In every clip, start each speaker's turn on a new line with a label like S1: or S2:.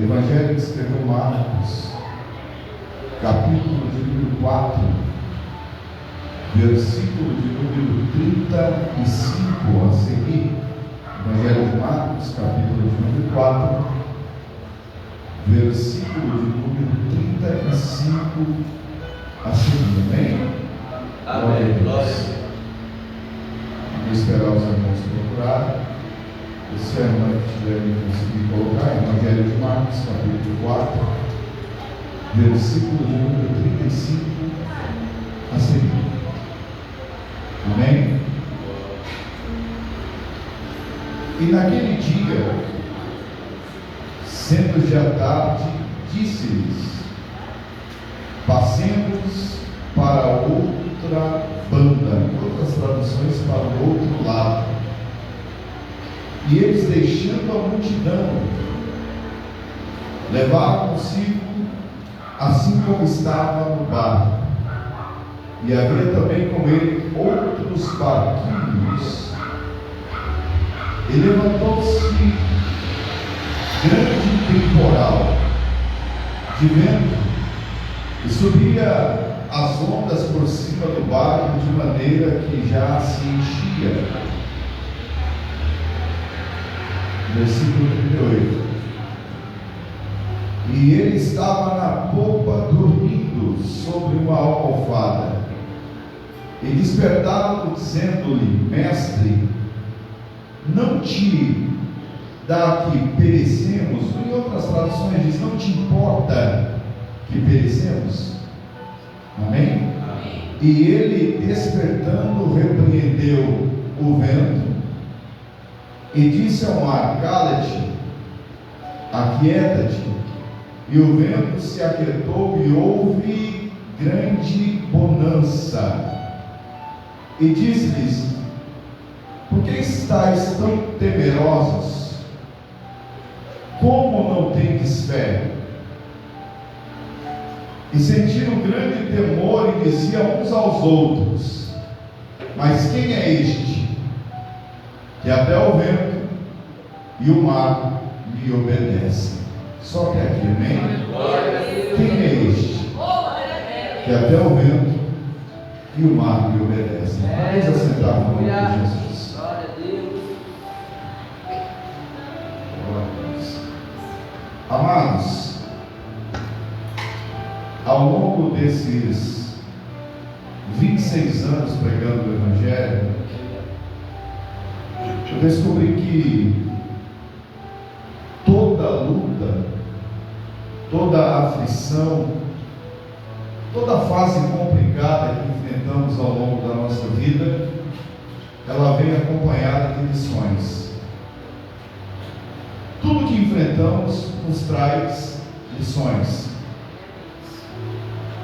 S1: Evangelho que escreveu Marcos, capítulo de número 4, versículo de número 35 a seguir. Evangelho de Marcos, capítulo de número 4, versículo de número 35 a seguir. Amém?
S2: Amém. Glória.
S1: Vou esperar os irmãos procurarem. Se a irmã tiver conseguir colocar, Evangelho de Marcos, capítulo 4, versículo de número 35 a seguir. Amém? E naquele dia, sendo já tarde, disse-lhes: passemos para outra banda, em outras traduções, para o outro lado. E eles, deixando a multidão, levaram consigo, assim como estava no barco. E havia também com ele outros barquinhos. E levantou-se grande temporal de vento, e subia as ondas por cima do barco, de maneira que já se enchia. Versículo 38. E ele estava na popa, dormindo sobre uma almofada. E despertaram-no, dizendo-lhe: Mestre, não te dá que perecemos? Em outras traduções diz: não te importa que perecemos? Amém?
S2: Amém.
S1: E ele, despertando, repreendeu o vento e disse ao mar: cala-te, aquieta-te. E o vento se aquietou e houve grande bonança. E disse-lhes: por que estáis tão temerosos? Como não tendes fé? E sentiram grande temor e diziam uns aos outros: mas quem é este, que até o vento e o mar lhe obedecem? Só que aqui, amém? Quem é este, que até o vento e o mar lhe obedecem? Vamos assentar no nome de Jesus.
S2: Glória a Deus.
S1: Amados, ao longo desses 26 anos pregando o Evangelho, eu descobri que toda luta, toda aflição, toda fase complicada que enfrentamos ao longo da nossa vida, ela vem acompanhada de lições. Tudo que enfrentamos nos traz lições.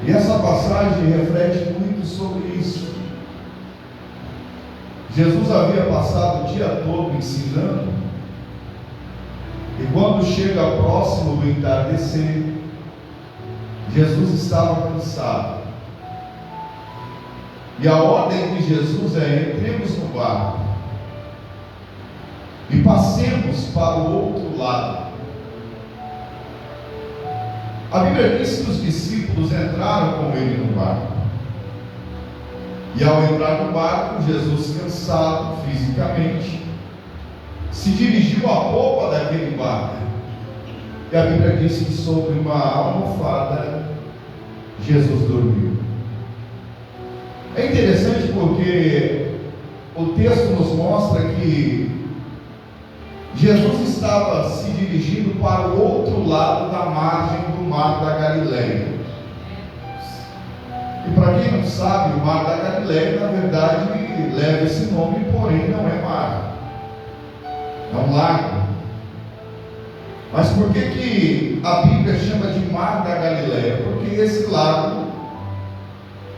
S1: E essa passagem reflete muito sobre isso. Jesus havia passado o dia todo ensinando, e quando chega próximo do entardecer, Jesus estava cansado. E a ordem de Jesus é: entremos no barco e passemos para o outro lado. A Bíblia diz que os discípulos entraram com ele no barco. E ao entrar no barco, Jesus, cansado fisicamente, se dirigiu à popa daquele barco. E a Bíblia diz que sobre uma almofada Jesus dormiu. É interessante porque o texto nos mostra que Jesus estava se dirigindo para o outro lado da margem do mar da Galileia. E para quem não sabe, o mar da Galileia, na verdade, leva esse nome, porém não é mar, é um lago. Mas por que a Bíblia chama de mar da Galileia? Porque esse lago,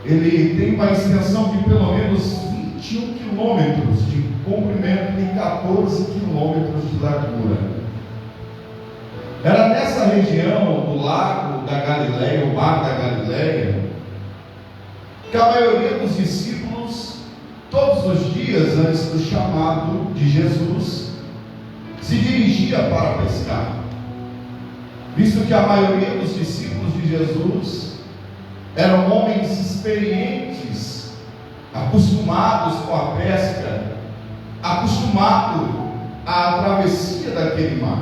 S1: ele tem uma extensão de pelo menos 21 quilômetros de comprimento e 14 quilômetros de largura. Era nessa região do lago da Galileia, o mar da Galileia, que a maioria dos discípulos, todos os dias antes do chamado de Jesus, se dirigia para pescar. visto que a maioria dos discípulos de Jesus eram homens experientes, acostumados com a pesca, acostumados à travessia daquele mar.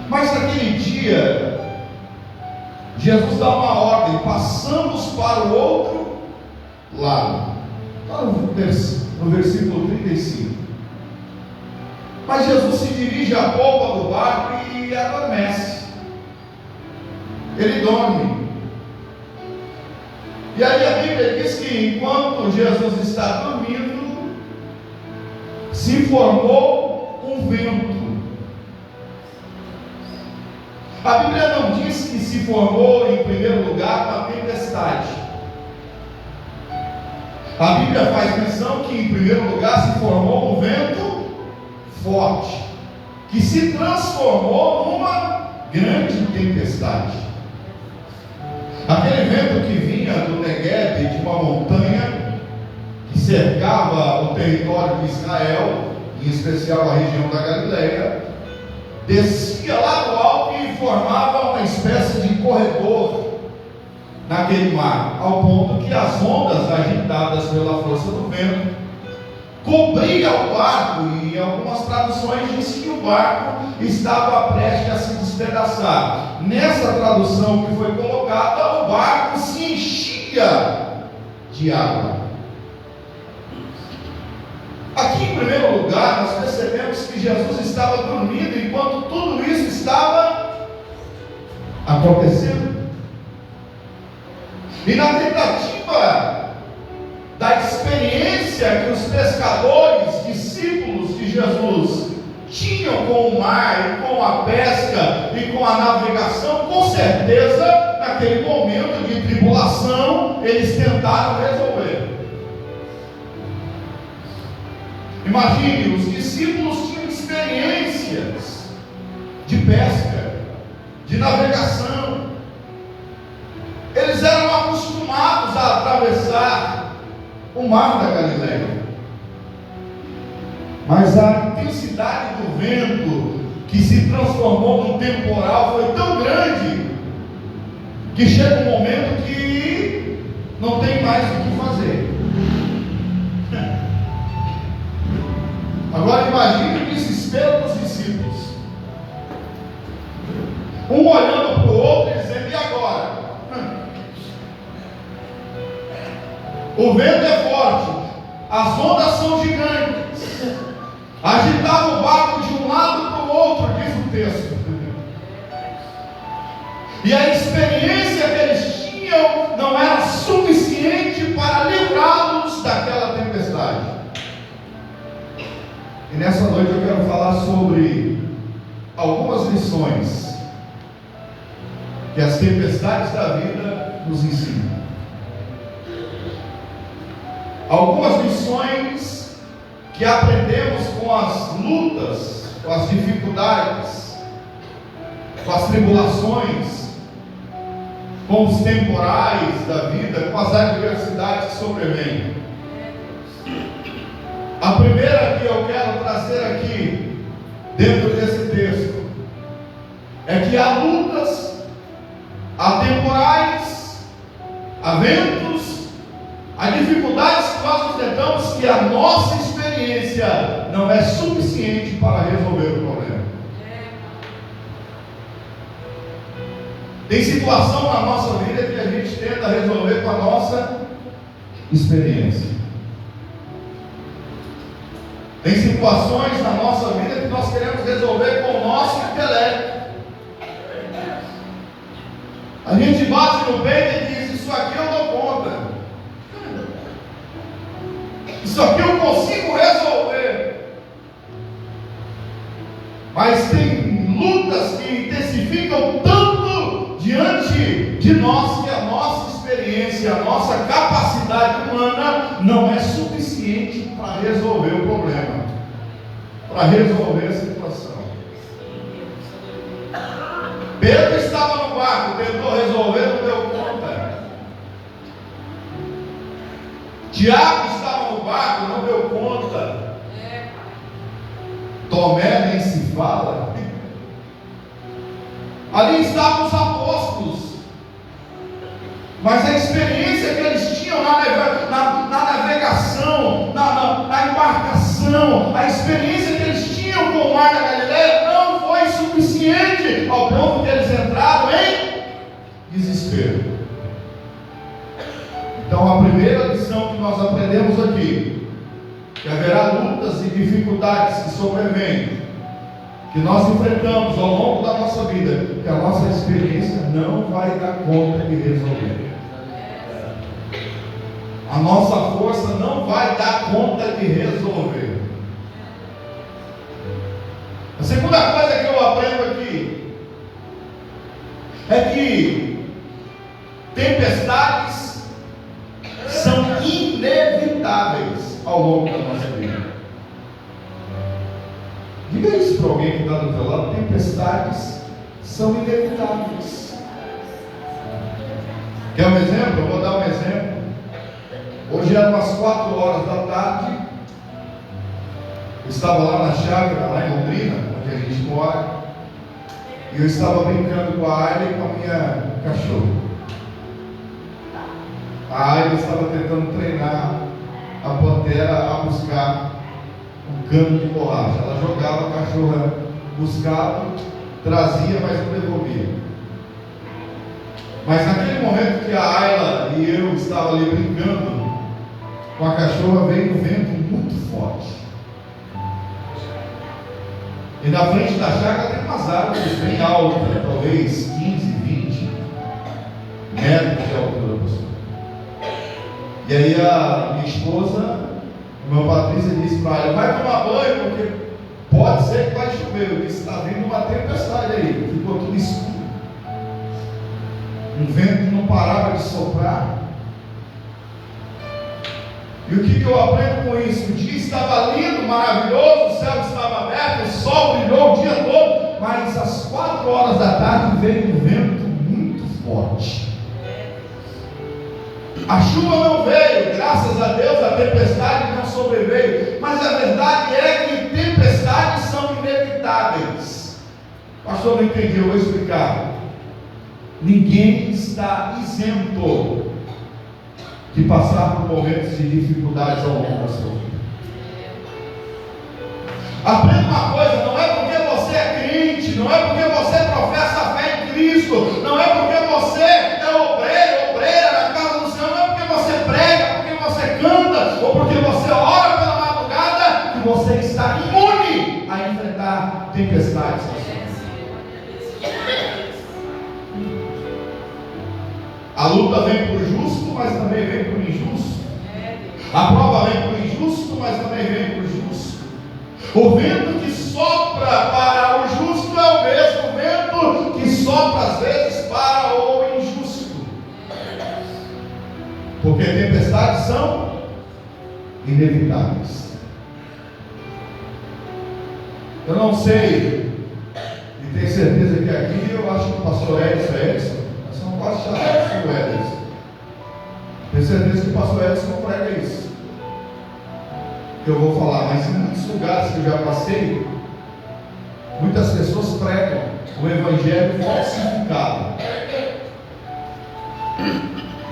S1: Mas naquele dia, Jesus dá uma ordem: passamos para o outro lado. Está no versículo 35. Mas Jesus se dirige à polpa do barco e adormece. Ele dorme. E aí a Bíblia diz que enquanto Jesus está dormindo, se formou um vento. A Bíblia não diz que se formou em primeiro lugar uma tempestade. A Bíblia faz menção que em primeiro lugar se formou um vento forte, que se transformou numa grande tempestade. Aquele vento que vinha do Negueb, de uma montanha que cercava o território de Israel, em especial a região da Galileia, descia lá do alto e formava uma espécie de corredor naquele mar, ao ponto que as ondas agitadas pela força do vento cobria o barco, e em algumas traduções diz que o barco estava prestes a se despedaçar. Nessa tradução que foi colocada, o barco se enchia de água. Aqui em primeiro lugar, nós percebemos que Jesus estava dormindo enquanto tudo isso estava acontecendo. E na tentativa da experiência que os pescadores, discípulos de Jesus, tinham com o mar, e com a pesca e com a navegação, com certeza, naquele momento de tribulação, eles tentaram resolver. Imagine, os discípulos tinham experiências de pesca, de navegação. Eles eram acostumados a atravessar o mar da Galileia. Mas a intensidade do vento que se transformou num temporal foi tão grande que chega um momento que não tem mais o que fazer. Agora imagine o desespero dos discípulos, um olhando para o outro e dizendo: e agora? O vento é forte, as ondas são gigantes, agitava o barco de um lado para o outro, diz o texto. E a experiência que eles tinham não era suficiente para livrá-los daquela tempestade. E nessa noite eu quero falar sobre algumas lições que as tempestades da vida nos ensinam. Algumas lições que aprendemos com as lutas, com as dificuldades, com as tribulações, com os temporais da vida, com as adversidades que sobrevêm. A primeira que eu quero trazer aqui, dentro desse texto, é que há lutas, há temporais, há ventos, há dificuldades que nós enfrentamos, que a nossa experiência não é suficiente para resolver o problema. Tem situação na nossa vida que a gente tenta resolver com a nossa experiência. Tem situações na nossa vida que nós queremos resolver com o nosso intelecto. A gente bate no peito e diz: isso aqui eu dou conta, isso aqui eu consigo resolver. Mas tem lutas que intensificam tanto diante de nós que a nossa experiência, a nossa capacidade humana não é suficiente para resolver o problema, para resolver a situação. Pedro estava no barco, tentou resolver, não deu conta. Tiago estava no barco, não deu conta. Tomé nem se fala. Ali estavam os apóstolos, mas a experiência que eles tinham na navegação, na embarcação, a experiência que eles tinham com o mar da Galileia não foi suficiente ao ponto que eles entraram em desespero. Então a primeira lição que nós aprendemos aqui, que haverá lutas e dificuldades que sobrevêm, que nós enfrentamos ao longo da nossa vida, que a nossa experiência não vai dar conta de resolver. A nossa força não vai dar conta de resolver. A segunda coisa que eu aprendo aqui é que tempestades são inevitáveis ao longo da nossa vida. Diga isso para alguém que está do teu lado: tempestades são inevitáveis. Quer um exemplo? Eu vou dar um exemplo. Hoje eram umas 4 horas da tarde. Eu estava lá na chácara, lá em Londrina, onde a gente mora, e eu estava brincando com a Ayla e com a minha cachorra. A Ayla estava tentando treinar a Pantera a buscar um cano de borracha. Ela jogava, a cachorra buscava, trazia, mas não devolvia. Mas naquele momento que a Ayla e eu estava ali brincando com a cachorra, veio um vento muito forte. E na frente da chácara tem umas árvores bem altas, talvez 15, 20 metros de altura. E aí a minha esposa, a minha Patrícia, disse para ela: vai tomar banho, porque pode ser que vai chover. Eu disse: está vindo uma tempestade aí. Ficou tudo escuro. Um vento não parava de soprar. E o que eu aprendo com isso? O dia estava lindo, maravilhoso, o céu estava aberto, o sol brilhou o dia todo, mas às 4 horas da tarde veio um vento muito forte. A chuva não veio, graças a Deus a tempestade não sobreveio, mas a verdade é que tempestades são inevitáveis. Pastor, não entendi, eu vou explicar. Ninguém está isento de passar por momentos de dificuldades ao longo da sua vida. Aprenda uma coisa: não é porque você é crente, não é porque você professa a fé em Cristo, não é porque você é obreiro, obreira na casa do Senhor, não é porque você prega, porque você canta, ou porque você ora pela madrugada, que você está imune a enfrentar tempestades. A luta vem para o justo, mas também vem para o injusto. A prova vem para o injusto, mas também vem para o justo. O vento que sopra para o justo é o mesmo vento que sopra às vezes para o injusto. Porque tempestades são inevitáveis. Eu não sei, e tenho certeza que aqui, eu acho que o pastor Edson, são quase chamados do Edson. Tenho certeza que o pastor Edson não prega isso que eu vou falar, mas em muitos lugares que eu já passei, muitas pessoas pregam o evangelho falsificado.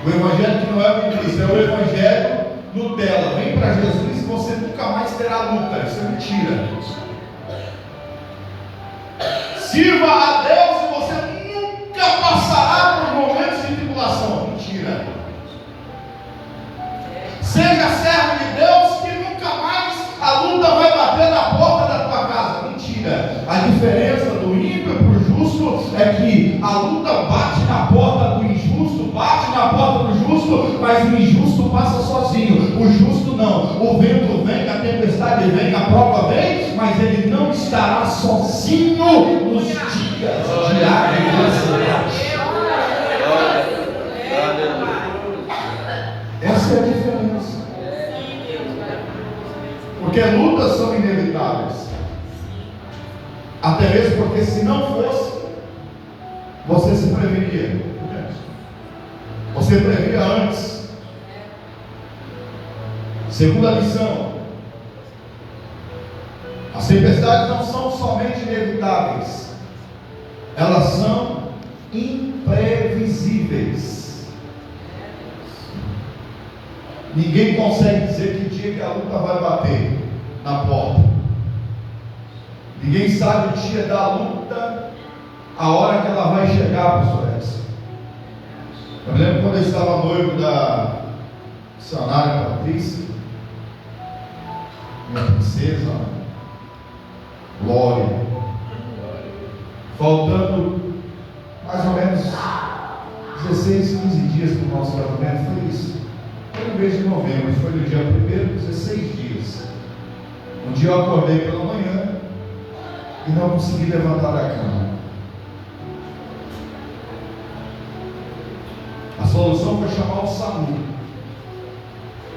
S1: O evangelho que não é o Cristo, é o evangelho Nutella. Vem para Jesus e você nunca mais terá luta. Isso é mentira. Sirva a Deus e você nunca passará por momentos de tribulação. Mentira. Seja servo de Deus que nunca mais a luta vai bater na porta da tua casa. Mentira. A diferença do ímpio para o justo é que a luta bate na porta do injusto, bate na porta do justo, mas o injusto passa sozinho. O justo não. O vento vem, a tempestade vem, a prova vem, mas ele não estará sozinho nos dias de adversidade. Essa é a diferença. Porque lutas são inevitáveis. Até mesmo porque se não fosse, você se prevenia. Você previa antes. Segunda lição: as tempestades não são somente inevitáveis, elas são imprevisíveis. Ninguém consegue dizer que dia que a luta vai bater na porta. Ninguém sabe o dia da luta, a hora que ela vai chegar, pastor Edson. Eu me lembro quando eu estava noivo da missionária Patrícia, minha princesa, Glória, faltando mais ou menos 16, 15 dias para o nosso casamento, foi isso. Foi no mês de novembro, foi no dia 1º, 16 dias. Um dia eu acordei pela manhã e não consegui levantar da cama. A solução foi chamar o SAMU.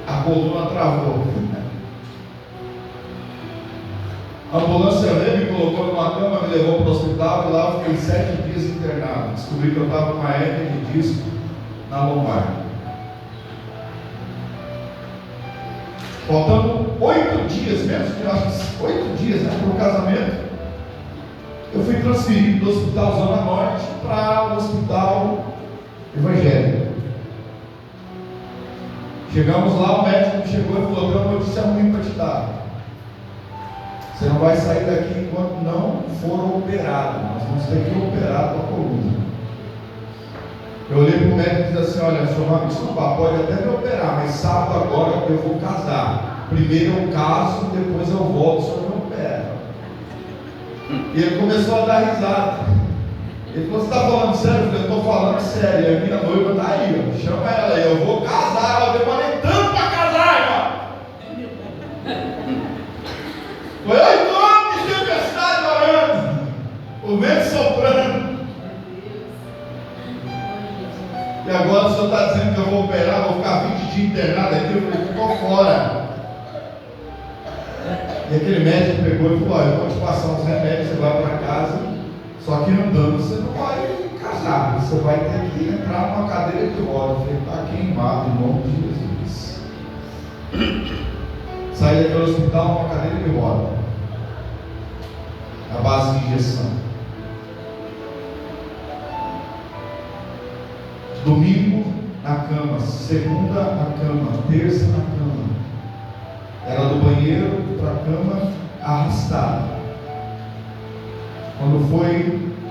S1: A coluna travou. A ambulância veio, me colocou numa cama, me levou para o hospital e lá eu fiquei 7 dias internado. Descobri que eu estava com uma hérnia de disco na lombar. Faltando 8 dias, menos de 8 dias, né, para o casamento, eu fui transferido do Hospital Zona Norte para o Hospital Evangélico. Chegamos lá, o médico chegou e falou: tem uma notícia ruim para te dar. Você não vai sair daqui enquanto não for operado. Nós vamos ter que operar a tua coluna. Eu olhei para o médico e disse assim: olha, senhor, vai me desculpar, pode até me operar, mas sábado agora eu vou casar. Primeiro eu caso, depois eu volto, o senhor me opera. E ele começou a dar risada. Ele falou: você está falando sério? Eu falei: eu estou falando sério. E a minha noiva está aí, ó. Chama ela aí, eu vou casar. Eu demorei tanto para casar, irmão. Foi 8 anos de tempestade orando, o vento soprando. E agora o senhor está dizendo que eu vou operar, vou ficar 20 dias internado aqui. Eu falei: ficou fora. E aquele médico pegou e falou: eu vou te passar uns remédios, você vai para casa, só que andando você não vai casar, você vai ter que entrar numa cadeira de rodas. Eu falei: está queimado em nome de Jesus. Saí daquele hospital numa cadeira de rodas, a base de injeção. Domingo na cama, segunda na cama, terça na cama. Era do banheiro para a cama arrastada. Quando foi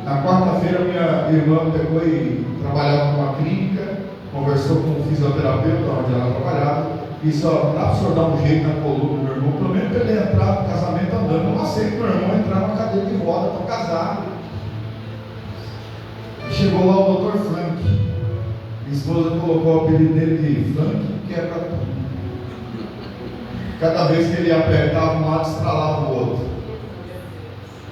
S1: na quarta-feira, minha irmã pegou e trabalhava numa clínica, conversou com o fisioterapeuta onde ela trabalhava, e só dá para o senhor dar um jeito na coluna do meu irmão, pelo menos para ele entrar no casamento andando. Eu não aceito meu irmão entrar numa cadeira de roda, estou casado. E chegou lá o Dr. Frank. Minha esposa colocou o apelido dele de Frank, que é para tudo. Cada vez que ele apertava um lado, estralava o outro.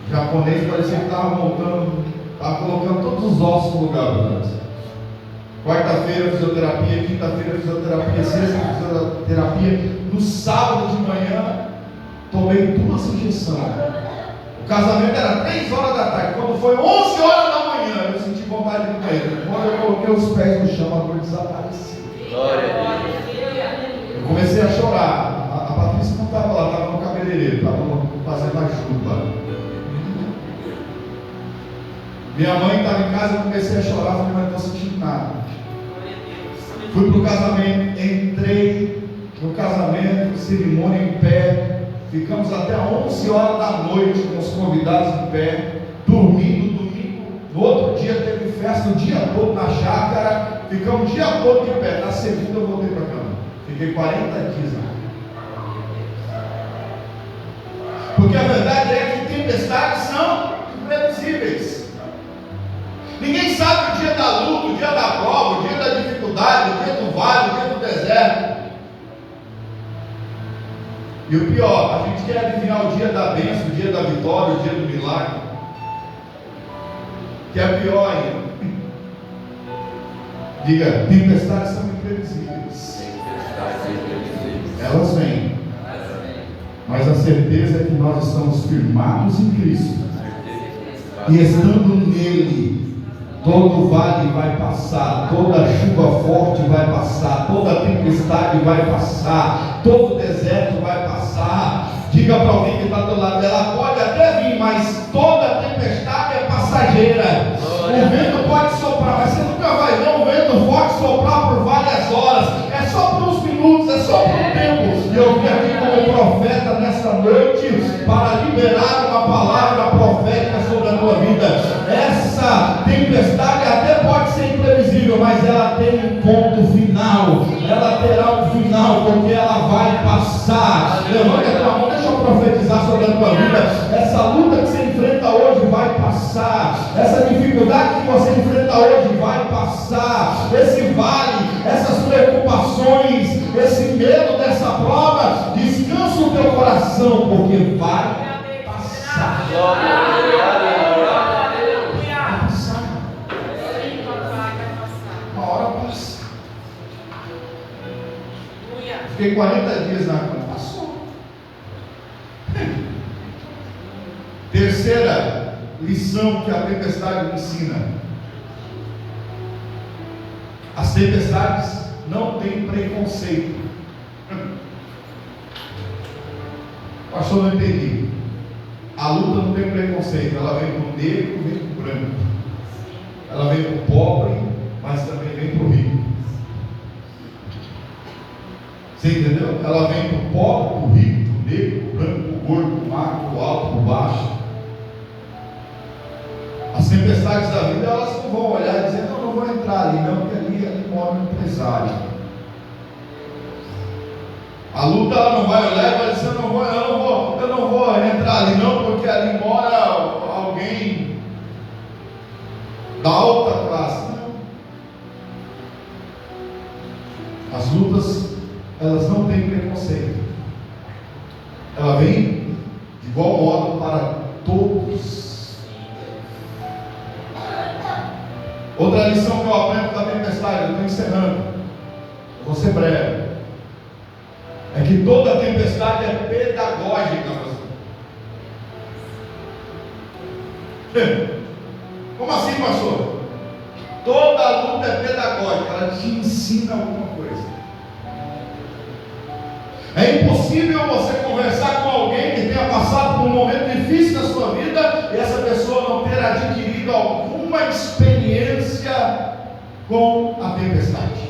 S1: O japonês parecia que estava montando, estava colocando todos os ossos no lugar. Quarta-feira fisioterapia, quinta-feira fisioterapia, sexta fisioterapia. No sábado de manhã, tomei 2 injeções. O casamento era 3 horas da tarde. Quando foi 11 horas da manhã, eu senti vontade de comer. Quando eu coloquei os pés no chão, a dor desapareceu.
S2: Glória a Deus.
S1: Eu comecei a chorar. A Patrícia não estava lá, estava no cabeleireiro, estava fazendo a chuva. Minha mãe estava em casa, eu comecei a chorar, falei: mas não estou sentindo nada. Fui para o casamento, entrei no casamento, cerimônia em pé, ficamos até 11 horas da noite com os convidados em pé, dormindo. Domingo, no outro dia teve festa o dia todo na chácara, ficamos o dia todo de pé. Na segunda eu voltei para a cama, fiquei 40 dias lá. Porque a verdade é que tempestades são imprevisíveis. Ninguém sabe o dia da luta, o dia da prova, o dia da dificuldade, o dia do vale, o dia do deserto. E o pior, a gente quer adivinhar o dia da bênção, o dia da vitória, o dia do milagre. Que é pior ainda. Diga: tempestades são imprevisíveis. Elas vêm. Mas a certeza é que nós estamos firmados em Cristo. E estando nele, todo vale vai passar, toda chuva forte vai passar, toda tempestade vai passar, todo deserto vai passar. Diga para alguém que está do lado: ela pode até vir, mas toda tempestade é passageira. O vento pode soprar vida. Essa tempestade até pode ser imprevisível, mas ela tem um ponto final. Ela terá um final, porque ela vai passar. Levanta a tua mão, deixa eu profetizar sobre a tua vida. Essa luta que você enfrenta hoje vai passar. Essa dificuldade que você enfrenta hoje vai passar. Esse vale, essas preocupações, esse medo dessa prova, descansa o teu coração, porque vai passar. Uma hora passa. Fiquei 40 dias na cama. Passou. Terceira lição que a tempestade ensina: as tempestades não têm preconceito. Pastor, não entendi. A luta não tem preconceito. Ela vem para o negro, vem para o branco. Ela vem para o pobre, mas também vem para o rico. Você entendeu? Ela vem para o pobre, para o rico, para o negro, para o branco, para o gordo, para o magro, para o alto, para o baixo. As tempestades da vida, elas não vão olhar e dizer: não vou entrar ali, não, porque ali mora um empresário. A luta, ela não vai olhar e vai dizer: eu não vou entrar ali, não, porque ali mora alguém da alta classe. Não. As lutas, elas não têm preconceito. Ela vem de igual modo para todos. Outra lição que eu aprendo da tempestade, eu estou encerrando, eu vou ser breve, é que toda tempestade é pedagógica. Como assim, pastor? Toda luta é pedagógica, ela te ensina alguma coisa. É impossível você conversar com alguém que tenha passado por um momento difícil na sua vida e essa pessoa não ter adquirido alguma experiência com a tempestade.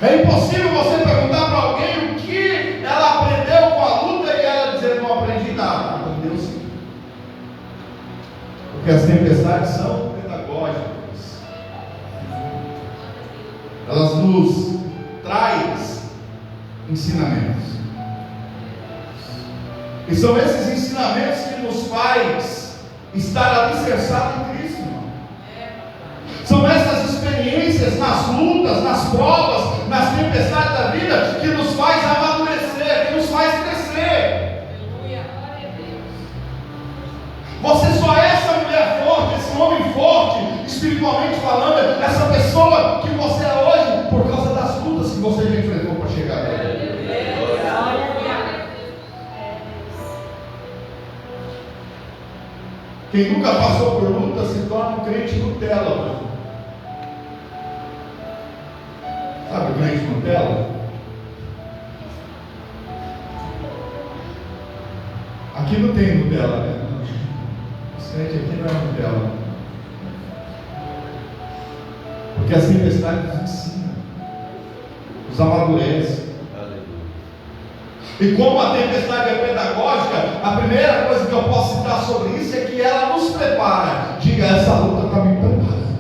S1: É impossível você perguntar para alguém o que ela aprendeu com a luta e ela dizer: não aprendi nada. Aprendeu sim. Porque as tempestades são pedagógicas. Elas nos trazem ensinamentos. E são esses ensinamentos que nos faz estar alicerçado em Cristo, irmão. São essas experiências nas lutas, nas provas, nas tempestades da vida que nos faz amadurecer, que nos faz crescer. Você só é essa mulher forte, esse homem forte, espiritualmente falando, essa pessoa que você é hoje, por causa das lutas que você já enfrentou para chegar até. Quem nunca passou por luta se torna um crente Nutella. Sabe o crente Nutella? Aqui não tem Nutella, né? Esse crente aqui não é Nutella. Porque as tempestades nos ensinam, nos amadurece. E como a tempestade é pedagógica, a primeira coisa que eu posso citar sobre isso é que ela nos prepara. Diga: essa luta está me preparando.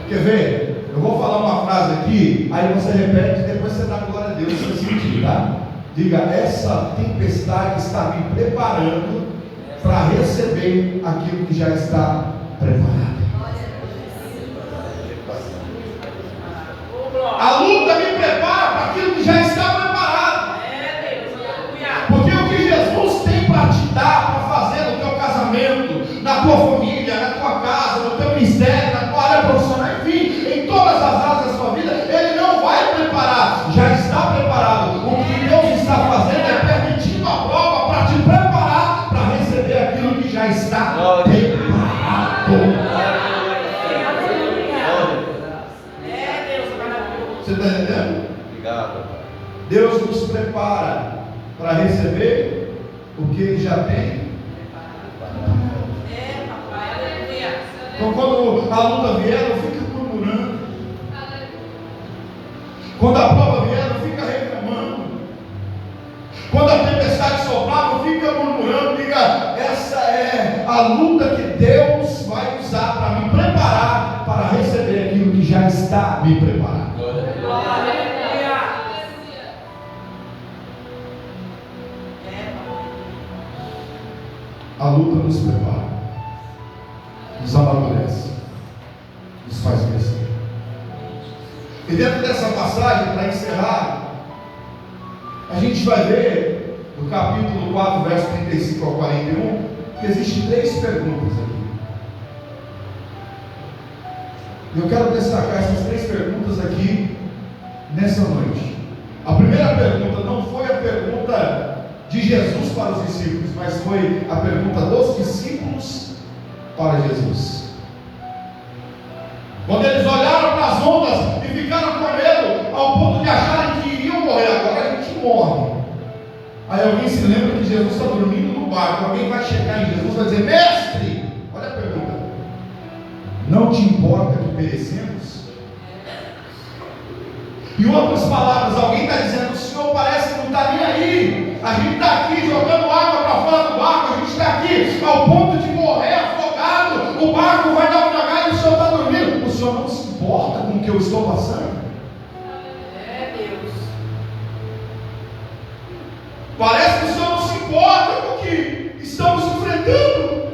S1: Quer ver? Eu vou falar uma frase aqui, aí você repete e depois você dá glória a Deus se você sentir, tá? Diga: essa tempestade está me preparando para receber aquilo que já está preparado. A luta me prepara para aquilo que já está preparado. Porque o que Jesus tem para te dar, para fazer no teu casamento, na tua família, na tua casa, no teu ministério, na tua área profissional, enfim, em todas as áreas da sua vida, Ele não vai preparar, já está preparado. O que Deus está fazendo é permitindo a prova para te preparar para receber aquilo que já está preparado. Você está entendendo?
S2: Obrigado.
S1: Deus nos prepara para receber o que Ele já tem. Então, quando a luta vier, não fica murmurando. Quando a prova vier, não fica reclamando. Quando a tempestade soprar, não fica murmurando. Diga: essa a luta que Deus vai usar para me preparar para receber aquilo que já está me preparando. A luta nos prepara, nos amadurece, nos faz crescer. E dentro dessa passagem, para encerrar, a gente vai ver no capítulo 4, verso 35 ao 41, que existem 3 perguntas aqui. E eu quero destacar essas 3 perguntas aqui nessa noite. A primeira pergunta não foi a pergunta de Jesus para os discípulos, mas foi a pergunta dos discípulos para Jesus. Quando eles olharam para as ondas e ficaram com medo, ao ponto de acharem que iriam morrer, agora a gente morre. Aí alguém se lembra que Jesus está dormindo no barco. Alguém vai chegar em Jesus e vai dizer: mestre, olha a pergunta, não te importa que perecemos? Em outras palavras, alguém está dizendo: o Senhor parece que não está nem aí. A gente está aqui jogando água para fora do barco, a gente está aqui ao ponto de morrer afogado, o barco vai naufragar e o Senhor está dormindo. O Senhor não se importa com o que eu estou passando?
S3: Deus.
S1: Parece que o Senhor não se importa com o que estamos enfrentando.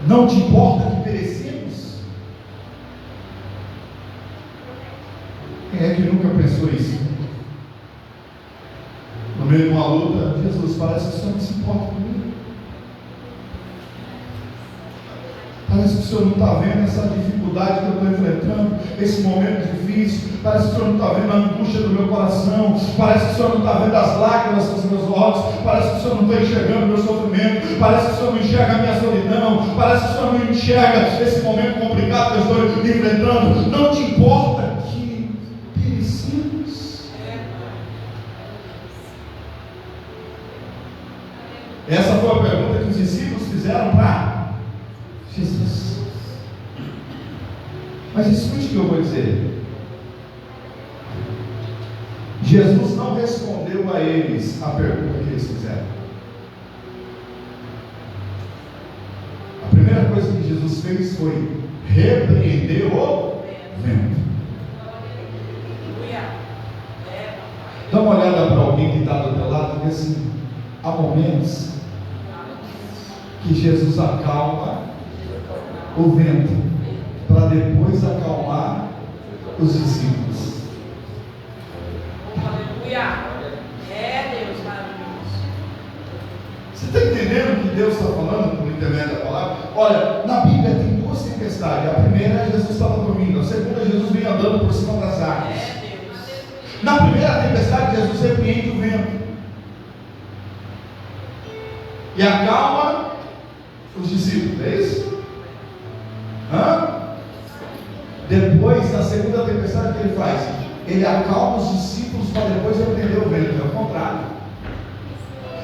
S1: Não te importa que perecemos? Quem é que nunca pensou isso? No meio de uma luta, Jesus, parece que o Senhor não se importa comigo. Parece que o Senhor não está vendo essa dificuldade que eu estou enfrentando, esse momento difícil. Parece que o Senhor não está vendo a angústia do meu coração. Parece que o Senhor não está vendo as lágrimas dos meus olhos. Parece que o Senhor não está enxergando o meu sofrimento. Parece que o Senhor não enxerga a minha solidão. Parece que o Senhor não enxerga esse momento complicado que eu estou enfrentando. Não te importa que perecemos? Essa foi a pergunta que os discípulos fizeram para Jesus. Mas escute o que eu vou dizer. Jesus não respondeu a eles a pergunta que eles fizeram. A primeira coisa que Jesus fez foi repreender o vento. Dá uma olhada para alguém que está do teu lado e diz assim: há momentos que Jesus acalma o vento para depois acalmar os discípulos.
S3: Aleluia. Deus maravilhoso.
S1: Você está entendendo o que Deus está falando por intermédio da palavra? Olha, na Bíblia tem 2 tempestades. A primeira, Jesus estava dormindo. A segunda, Jesus veio andando por cima das águas. Na primeira tempestade, Jesus repreende o vento e acalma os discípulos, é isso? Depois, na segunda tempestade, o que ele faz? Ele acalma os discípulos para depois repreender o vento. É o contrário.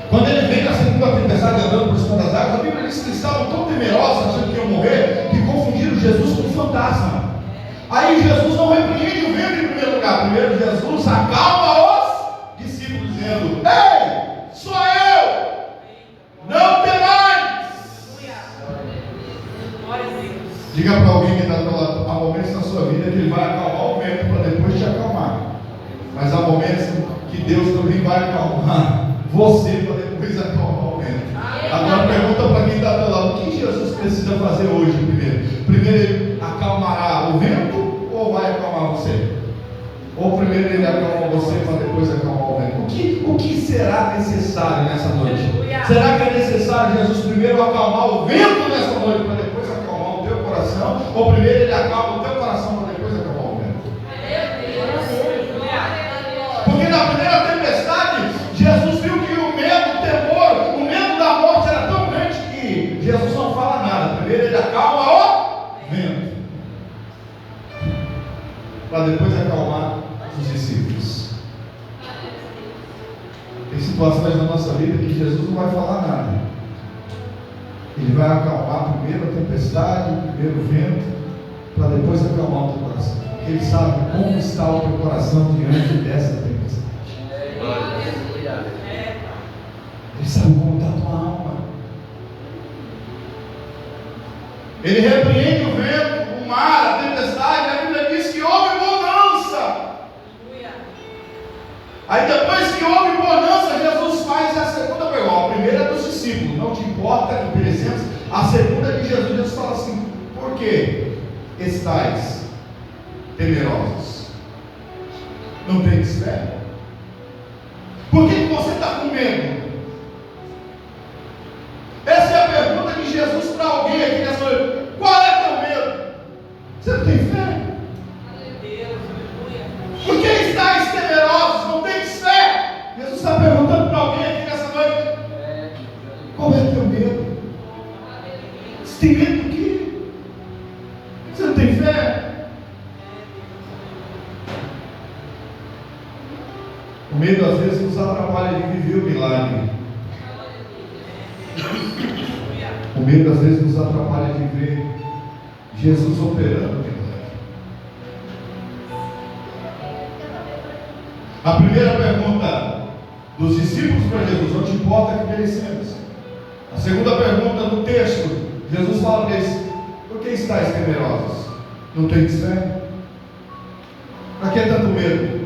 S1: Quando ele vem na segunda tempestade andando por cima das águas, a Bíblia diz que eles estavam tão temerosos, achando que iam morrer, que confundiram Jesus com um fantasma. Aí Jesus não repreende o vento em primeiro lugar. Primeiro Jesus acalma os discípulos, dizendo: ei, sou eu! Não temais! Diga para alguém que está do lado: há momentos na sua vida que Ele vai acalmar o vento para depois te acalmar. Mas há momentos que Deus também vai acalmar você para depois acalmar o vento. Agora pergunta para quem está do lado: o que Jesus precisa fazer hoje primeiro? Primeiro Ele acalmará o vento ou vai acalmar você? Ou primeiro Ele acalma você para depois acalmar o vento? O que será necessário nessa noite? Será que é necessário Jesus primeiro acalmar o vento nessa noite para depois acalmar o teu coração? Ou primeiro Ele acalma o teu coração para depois acalmar o vento? Porque na primeira tempestade, Jesus viu que o medo, o temor, o medo da morte era tão grande que Jesus não fala nada. Primeiro Ele acalma o vento para depois acalmar os discípulos. Tem situações na nossa vida que Jesus não vai falar nada. Ele vai acalmar primeiro a tempestade, primeiro o vento, para depois acalmar o teu coração. Porque Ele sabe como está o teu coração diante dessa tempestade. Ele sabe como está a tua alma. Ele repreende o vento, o mar, a tempestade. A Bíblia diz que houve bonança. Aí depois que houve bonança, Jesus faz a segunda pergunta. A primeira é dos discípulos, não te importa que perecemos. A segunda de Jesus, Jesus fala assim: por que estáis temerosos? Não tendes fé? Por que você está com medo? Essa é a pergunta de Jesus para alguém aqui nessa noite. Qual é teu medo? Você não tem fé? Por que estáis temerosos? Não tens fé? Jesus está perguntando para alguém aqui nessa noite. Qual é teu medo? Você tem medo do quê? Você não tem fé? O medo às vezes nos atrapalha de viver o milagre. O medo às vezes nos atrapalha de ver Jesus operando o milagre. A primeira pergunta dos discípulos para Jesus: não te importa que perecemos? A segunda pergunta do texto, Jesus fala para eles: por que estáis temerosos? Não tendes fé? Para que tanto medo?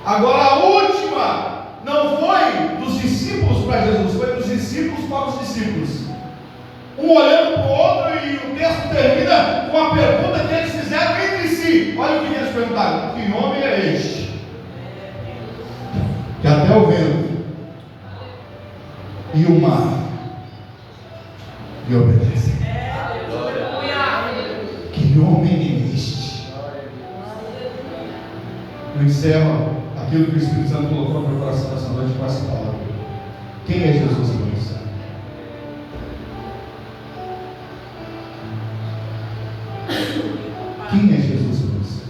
S1: Agora a última não foi dos discípulos para Jesus, foi dos discípulos para os discípulos. Um olhando para o outro, e o texto termina com a pergunta que eles fizeram entre si. Olha o que eles perguntaram: que homem é este? Que até o vento e o mar lhe obedecem. Que homem é este? Eu encerro aquilo que o Espírito Santo colocou no meu coração nessa noite com essa palavra. Quem é Jesus para você? Quem é Jesus para você?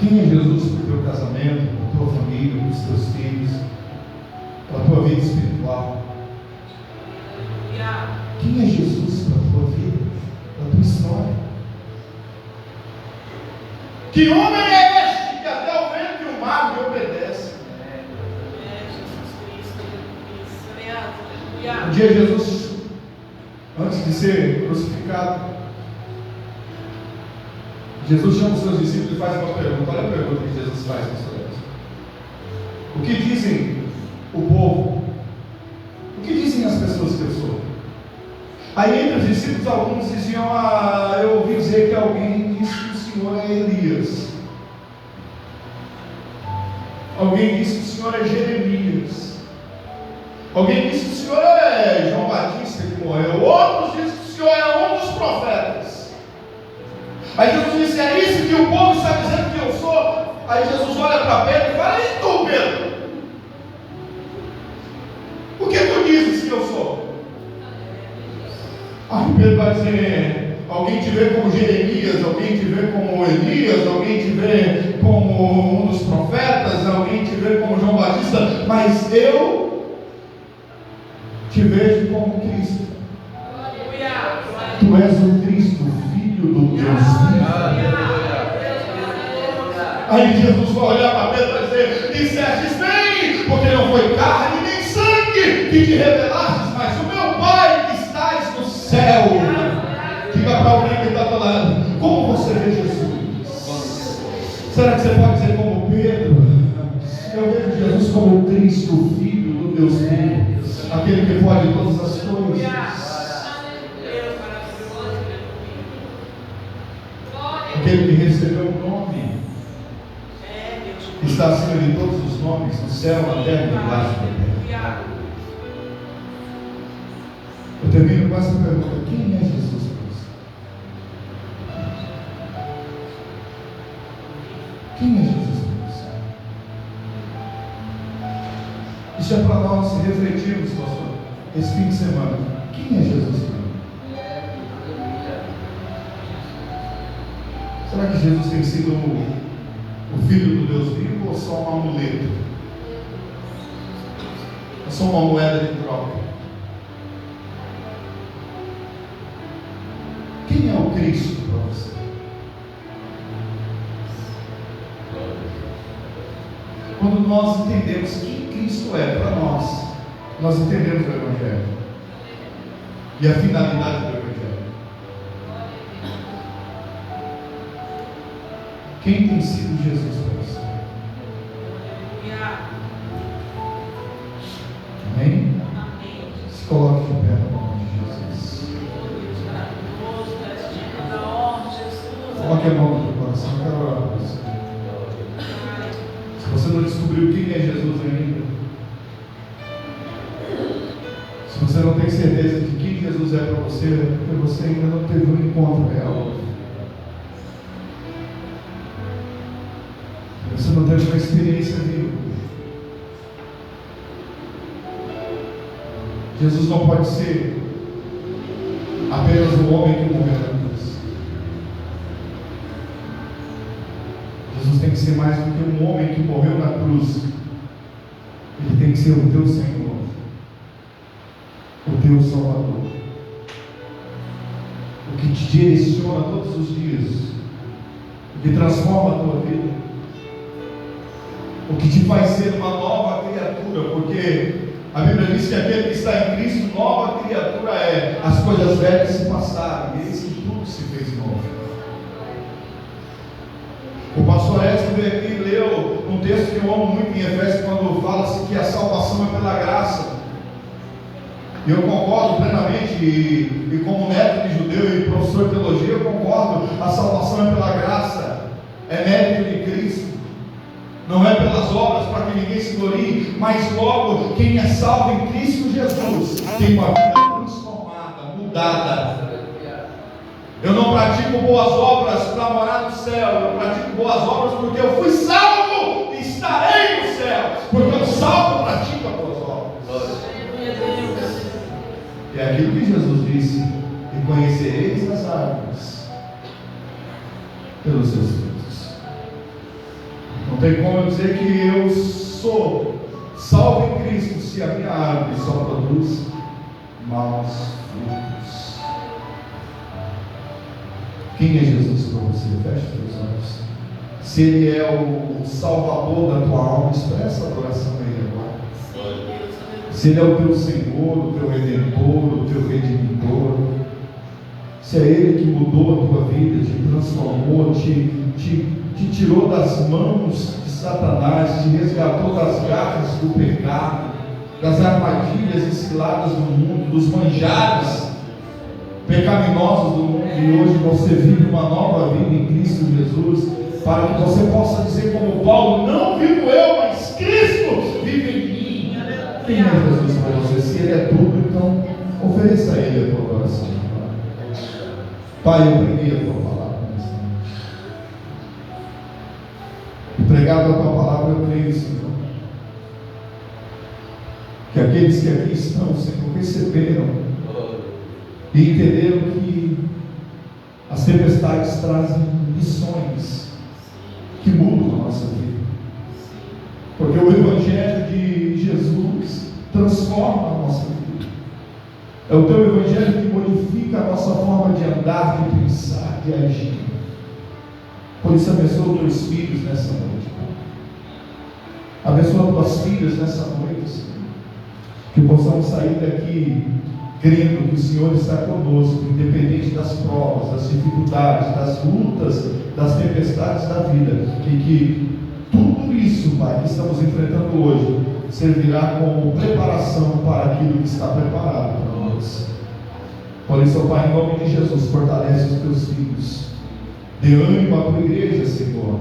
S1: Quem é Jesus para o teu casamento, para a tua família, para os teus filhos, para a tua vida espiritual? Quem é Jesus para a tua vida, para a tua história? Que homem é este que até o vento e o mar lhe obedecem? Um dia Jesus, antes de ser crucificado, Jesus chama os seus discípulos e faz uma pergunta. Olha a pergunta que Jesus faz para os seus. O que dizem o povo? O que dizem as pessoas que eu sou? Aí entre os discípulos alguns diziam: eu ouvi dizer que alguém disse que o Senhor é Elias. Alguém disse que o Senhor é Jeremias. Alguém disse que o Senhor é João Batista que morreu. Outros dizem que o Senhor é um dos profetas. Aí Jesus disse: é isso que o povo está dizendo que eu sou? Aí Jesus olha para Pedro e fala: e tu, Pedro? O que tu dizes que eu sou? Aí Pedro vai dizer: alguém te vê como Jeremias, alguém te vê como Elias, alguém te vê como um dos profetas, alguém te vê como João Batista, mas eu te vejo como Cristo. Tu és o Cristo, Filho do Deus vivo. Aí Jesus vai olhar para Pedro e vai dizer: dissestes bem, porque não foi carne nem sangue que te revelastes, mas o meu Pai que estás no céu. Diga para alguém que está do lado: como você vê Jesus? Será que você pode dizer como Pedro? Eu vejo Jesus como Cristo, Filho do Deus vivo, aquele que pode todas as coisas, aquele que recebeu o nome, está acima de todos os nomes, no céu, na terra e debaixo da terra. Eu termino com essa pergunta: quem é Jesus para você? Quem é Jesus para você? Isso é para nós refletirmos, pastor, esse fim de semana. Quem é Jesus para mim? Será que Jesus tem sido o Filho do Deus vivo ou só um amuleto? É só uma moeda de troca? Quem é o Cristo para você? Quando nós entendemos quem Cristo é para nós, nós entendemos o Evangelho. e a finalidade do Evangelho. Quem tem sido Jesus para você? Amém? Se coloque de pé no nome de Jesus. Coloque a mão no teu coração, eu quero orar por você. Se você não descobriu quem é Jesus ainda, se você não tem certeza de quem Jesus é para você, é porque você ainda não teve um encontro real. Você não teve uma experiência viva. Jesus não pode ser apenas o homem que morreu na cruz. Jesus tem que ser mais do que um homem que morreu na cruz. Ele tem que ser o teu Senhor, o teu Salvador, o que te direciona todos os dias, o que transforma a tua vida, o que te faz ser uma nova criatura, porque a Bíblia diz que aquele que está em Cristo, nova criatura é. As coisas velhas se passaram, e eis que tudo se fez novo. O pastor Edson veio aqui e leu um texto que eu amo muito em Efésios, quando fala-se que a salvação é pela graça. E eu concordo plenamente, e como neto de judeu e professor de teologia, eu concordo, a salvação é pela graça, é mérito de Cristo. Não é pelas obras para que ninguém se glorie, mas logo quem é salvo em Cristo Jesus tem uma vida transformada, mudada. Eu não pratico boas obras para morar no céu, eu pratico boas obras porque eu fui salvo e estarei no céu, porque o salvo pratica boas obras. E é aquilo que Jesus disse: e conhecereis as árvores pelos seus frutos. Não tem como eu dizer que eu sou salvo em Cristo se a minha árvore só produz maus frutos. Quem é Jesus para você? Feche os teus olhos. Se Ele é o Salvador da tua alma, expressa a adoração a Ele agora. Se Ele é o teu Senhor, o teu Redentor, o teu Redimidor, se é Ele que mudou a tua vida, te transformou, te tirou das mãos de Satanás, te resgatou das garras do pecado, das armadilhas e ciladas do mundo, dos manjares pecaminosos do mundo, e hoje você vive uma nova vida em Cristo Jesus, para que você possa dizer como Paulo: não vivo eu, mas Cristo vive em mim. Quem é Jesus para você? Se Ele é tudo, então ofereça a Ele a tua adoração. Pai, eu preguei a tua palavra nessa noite. E pregado a tua palavra, eu creio, Senhor, que aqueles que aqui estão, Senhor, perceberam e entenderam que as tempestades trazem lições que mudam a nossa vida, porque o Evangelho de Jesus transforma a nossa vida. É o teu Evangelho que modifica a nossa forma de andar, de pensar, de agir. Por isso, abençoa os teus filhos nessa noite, abençoa as tuas filhas nessa noite, Senhor, que possamos sair daqui crendo que o Senhor está conosco, independente das provas, das dificuldades, das lutas, das tempestades da vida, e que tudo isso, Pai, que estamos enfrentando hoje, servirá como preparação para aquilo que está preparado para nós. Por isso, Pai, em nome de Jesus, fortalece os teus filhos, dê ânimo à tua igreja, Senhor,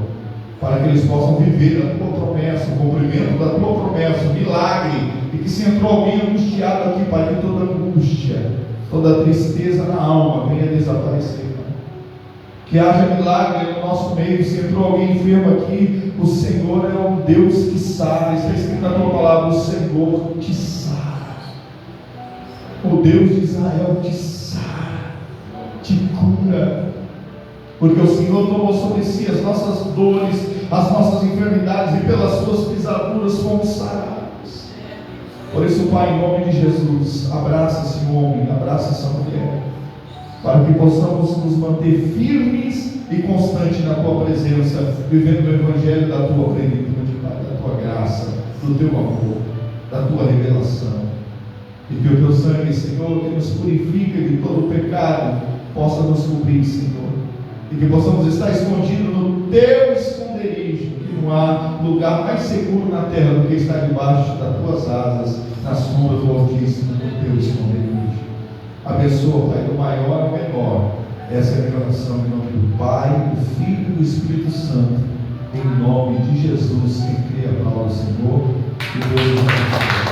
S1: para que eles possam viver a tua promessa, o cumprimento da tua promessa, o milagre. E que se entrou alguém angustiado aqui, Pai, que toda angústia, toda tristeza na alma venha desaparecer, Pai. Que haja milagre no nosso meio. Se entrou alguém enfermo aqui, o Senhor é um Deus que sara. Está escrito na tua palavra: o Senhor te sara. O Deus de Israel te sara, te cura, porque o Senhor tomou sobre si as nossas dores, as nossas enfermidades, e pelas suas pisaduras fomos sarados. Por isso, Pai, em nome de Jesus, abraça esse homem, abraça essa mulher, para que possamos nos manter firmes e constantes na tua presença, vivendo o Evangelho da tua plenitude, Pai, da tua graça, do teu amor, da tua revelação. E que o teu sangue, Senhor, que nos purifica de todo o pecado, possa nos cobrir, Senhor. E que possamos estar escondidos no teu esconderijo, que não há lugar mais seguro na terra do que estar debaixo das tuas asas, na sombra do Altíssimo, no teu esconderijo. Abençoa, Pai, do maior ao menor. Essa é a minha oração em nome do Pai, do Filho e do Espírito Santo. Em nome de Jesus, quem crê a palavra do Senhor, que Deus nos abençoe.